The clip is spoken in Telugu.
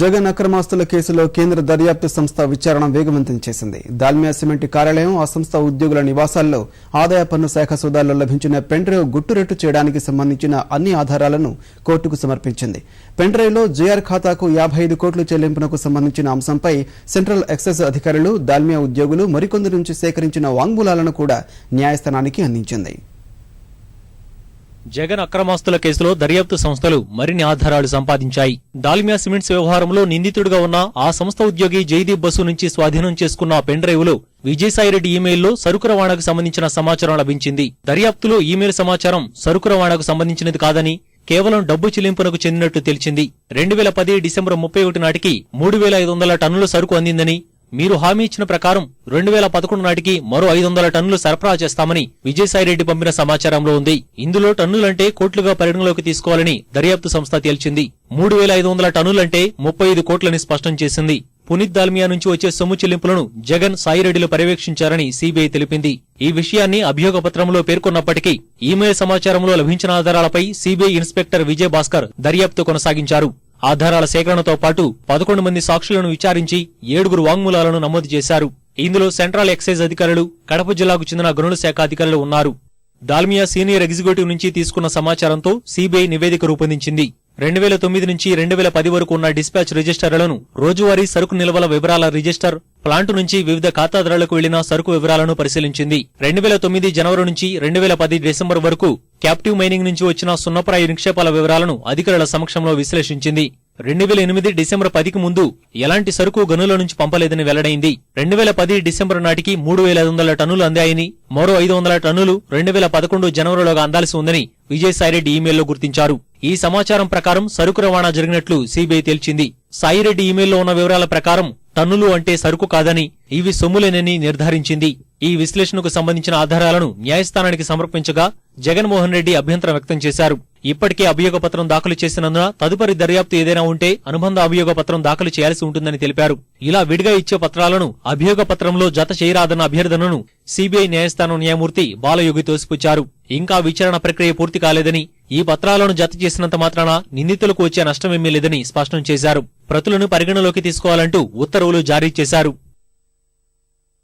జగన్ అక్రమాస్తుల కేసులో కేంద్ర దర్యాప్తు సంస్థ విచారణ వేగవంతం చేసింది. దాల్మియా సిమెంట్ కార్యాలయం, ఆ సంస్థ ఉద్యోగుల నివాసాల్లో ఆదాయ పన్ను శాఖ సోదాల్లో లభించిన పెన్డ్రైవ్ గుట్టురెట్టు చేయడానికి సంబంధించిన అన్ని ఆధారాలను కోర్టుకు సమర్పించింది. పెన్డ్రైవ్లో జేఆర్ ఖాతాకు 55 కోట్ల చెల్లింపునకు సంబంధించిన అంశంపై సెంట్రల్ ఎక్సైజ్ అధికారులు, దాల్మియా ఉద్యోగులు మరికొందరి నుంచి సేకరించిన వాంగ్మూలాలను కూడా న్యాయస్థానానికి అందించింది. జగన్ అక్రమాస్తుల కేసులో దర్యాప్తు సంస్థలు మరిన్ని ఆధారాలు సంపాదించాయి. దాల్మియా సిమెంట్స్ వ్యవహారంలో నిందితుడిగా ఉన్న ఆ సంస్థ ఉద్యోగి జైదీప్ బసు నుంచి స్వాధీనం చేసుకున్న పెన్ డ్రైవ్లో విజయసాయిరెడ్డి ఈమెయిల్లో సరుకు రవాణాకు సంబంధించిన సమాచారం లభించింది. దర్యాప్తులో ఈమెయిల్ సమాచారం సరుకు రవాణాకు సంబంధించినది కాదని, కేవలం డబ్బు చెల్లింపునకు చెందినట్టు తెలిసింది. 2010 డిసెంబర్ 31 నాటికి 3500 టన్నుల సరుకు అందిందని, మీరు హామీ ఇచ్చిన ప్రకారం 2011 నాటికి మరో 500 టన్నులు సరఫరా చేస్తామని విజయసాయిరెడ్డి పంపిన సమాచారంలో ఉంది. ఇందులో టన్నులంటే కోట్లుగా పరిగణలోకి తీసుకోవాలని దర్యాప్తు సంస్థ తేల్చింది. 3500 టన్నులంటే 35 కోట్లని స్పష్టం చేసింది. పునీత్ దాల్మియా నుంచి వచ్చే సొమ్ము చెల్లింపులను జగన్, సాయిరెడ్డిలు పర్యవేక్షించారని సీబీఐ తెలిపింది. ఈ విషయాన్ని అభియోగ పత్రంలో పేర్కొన్నప్పటికీ ఈమెయిల్ సమాచారంలో లభించిన ఆధారాలపై సీబీఐ ఇన్స్పెక్టర్ విజయ్ భాస్కర్ దర్యాప్తు కొనసాగించారు. ఆధారాల సేకరణతో పాటు 11 మంది సాక్షులను విచారించి 7 వాంగ్మూలాలను నమోదు చేశారు. ఇందులో సెంట్రల్ ఎక్సైజ్ అధికారులు, కడప జిల్లాకు చెందిన గనుల శాఖ అధికారులు ఉన్నారు. దాల్మియా సీనియర్ ఎగ్జిక్యూటివ్ నుంచి తీసుకున్న సమాచారంతో సీబీఐ నివేదిక రూపొందించింది. 2009 నుంచి 2010 వరకు ఉన్న డిస్పాచ్ రిజిస్టర్లను, రోజువారీ సరుకు నిల్వల వివరాల రిజిస్టర్, ప్లాంటు నుంచి వివిధ ఖాతాదారులకు వెళ్లిన సరుకు వివరాలను పరిశీలించింది. 2009 జనవరి నుంచి 2010 డిసెంబర్ వరకు క్యాప్టివ్ మైనింగ్ నుంచి వచ్చిన సున్నప్రాయ నిక్షేపాల వివరాలను అధికారుల సమక్షంలో విశ్లేషించింది. 2008 డిసెంబర్ 10కి ముందు ఎలాంటి సరుకు గనుల నుంచి పంపలేదని వెల్లడైంది. 2010 డిసెంబర్ నాటికి 3500 టన్నులు అందాయని, మరో 500 టన్నులు 2011 జనవరిలోగా అందాల్సి ఉందని విజయసాయిరెడ్డి ఈమెయిల్లో గుర్తించారు. ఈ సమాచారం ప్రకారం సరుకు రవాణా జరిగినట్లు సీబీఐ తేల్చింది. సాయిరెడ్డి ఈమెయిల్లో ఉన్న వివరాల ప్రకారం టన్నులు అంటే సరుకు కాదని, ఇవి సొమ్ములేనని నిర్ధారించింది. ఈ విశ్లేషణకు సంబంధించిన ఆధారాలను న్యాయస్థానానికి సమర్పించగా జగన్మోహన్ రెడ్డి అభ్యంతరం వ్యక్తం చేశారు. ఇప్పటికే అభియోగ పత్రం దాఖలు చేసినందున తదుపరి దర్యాప్తు ఏదైనా ఉంటే అనుబంధ అభియోగ పత్రం దాఖలు చేయాల్సి ఉంటుందని తెలిపారు. ఇలా విడిగా ఇచ్చే పత్రాలను అభియోగ పత్రంలో జత చేయరాదన్న అభ్యర్థనను సీబీఐ న్యాయస్థానం న్యాయమూర్తి బాలయోగి తోసిపుచ్చారు. ఇంకా విచారణ ప్రక్రియ పూర్తి కాలేదని, ఈ పత్రాలను జత చేసినంత మాత్రాన నిందితులకు వచ్చే నష్టమేమీ లేదని స్పష్టం చేశారు. ప్రతులను పరిగణలోకి తీసుకోవాలంటూ ఉత్తర్వులు జారీ చేశారు.